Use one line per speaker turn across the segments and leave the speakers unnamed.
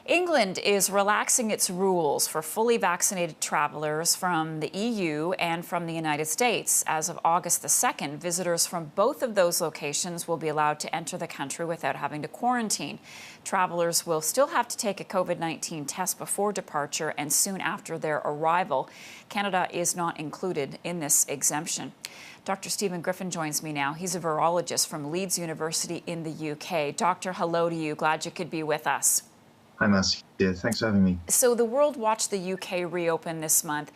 England is relaxing its rules for fully vaccinated travelers from the EU and from the United States. As of August the 2nd, visitors from both of those locations will be allowed to enter the country without having to quarantine. Travelers will still have to take a COVID-19 test before departure and soon after their arrival. Canada is not included in this exemption. Dr. Stephen Griffin joins me now. He's a virologist from Leeds University in the UK. Doctor, hello to you. Glad you could be with us.
Hi, Marcia. Thanks for having me.
So the world watched the UK reopen this month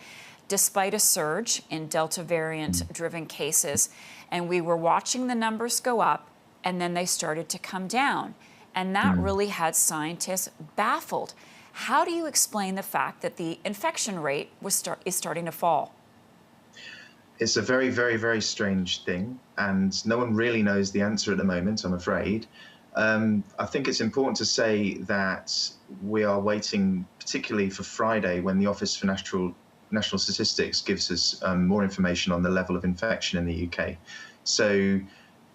despite a surge in Delta variant-driven cases. And we were watching the numbers go up, and then they started to come down. And that really had scientists baffled. How do you explain the fact that the infection rate is starting to fall?
It's a very, very, very strange thing, and no one really knows the answer at the moment, I'm afraid. I think it's important to say that we are waiting particularly for Friday, when the Office for National Statistics gives us more information on the level of infection in the UK. So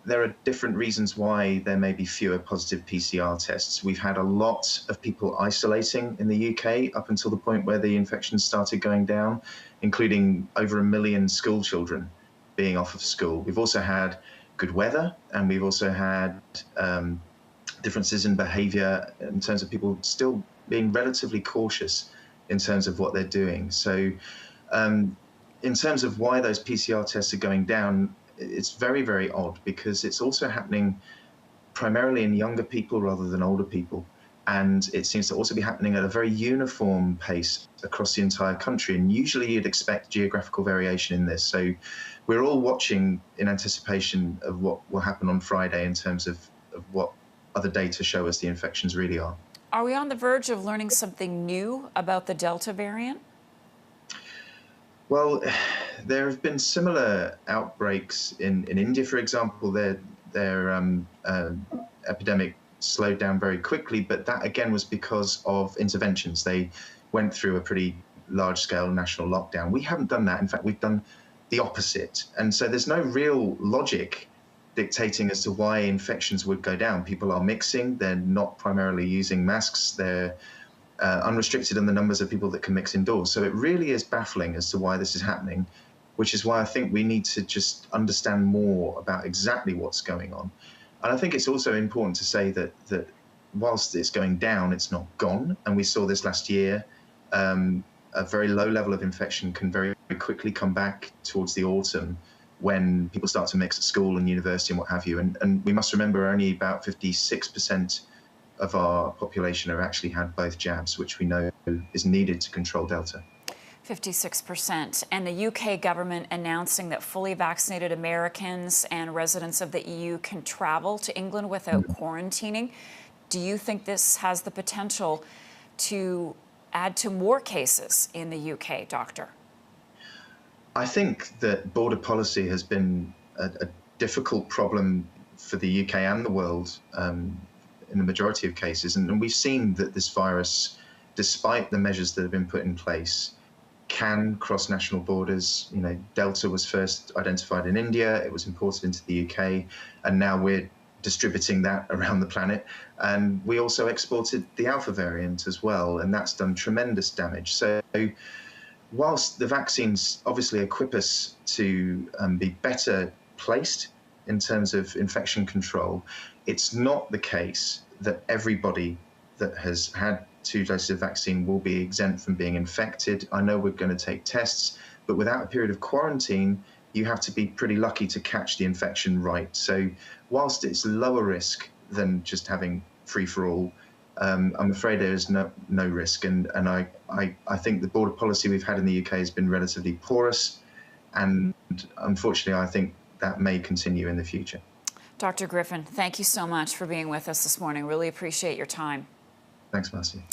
there are different reasons why there may be fewer positive PCR tests. We've had a lot of people isolating in the UK up until the point where the infections started going down, including over 1 million school children being off of school. We've also had good weather, and we've also had differences in behavior in terms of people still being relatively cautious in terms of what they're doing. So in terms of why those PCR tests are going down, it's very, very odd, because it's also happening primarily in younger people rather than older people. And it seems to also be happening at a very uniform pace across the entire country. And usually you'd expect geographical variation in this. So we're all watching in anticipation of what will happen on Friday in terms of what other data show us the infections really are.
Are we on the verge of learning something new about the Delta variant?
Well, there have been similar outbreaks in India, for example. Their epidemic slowed down very quickly, but that again was because of interventions. They went through a pretty large-scale national lockdown. We haven't done that. In fact, we've done the opposite. And so there's no real logic dictating as to why infections would go down. People are mixing. They're not primarily using masks. They're unrestricted in the numbers of people that can mix indoors. So it really is baffling as to why this is happening, which is why I think we need to just understand more about exactly what's going on. And I think it's also important to say that whilst it's going down, it's not gone. And we saw this last year. A very low level of infection can very quickly come back towards the autumn when people start to mix at school and university and what have you. And we must remember only about 56% of our population have actually had both jabs, which we know is needed to control Delta.
56%. And the UK government announcing that fully vaccinated Americans and residents of the EU can travel to England without quarantining. Do you think this has the potential to add to more cases in the UK, Doctor?
I think that border policy has been a difficult problem for the UK and the world in the majority of cases. And we've seen that this virus, despite the measures that have been put in place, can cross national borders. You know, Delta was first identified in India, it was imported into the UK, and now we're distributing that around the planet. And we also exported the Alpha variant as well, and that's done tremendous damage. So whilst the vaccines obviously equip us to be better placed in terms of infection control, it's not the case that everybody that has had 2 doses of vaccine will be exempt from being infected. I know we're going to take tests, but without a period of quarantine, you have to be pretty lucky to catch the infection right. So whilst it's lower risk than just having free-for-all, I'm afraid there is no risk. And I think the border policy we've had in the UK has been relatively porous. And unfortunately, I think that may continue in the future.
Dr. Griffin, thank you so much for being with us this morning. Really appreciate your time.
Thanks, Marcy.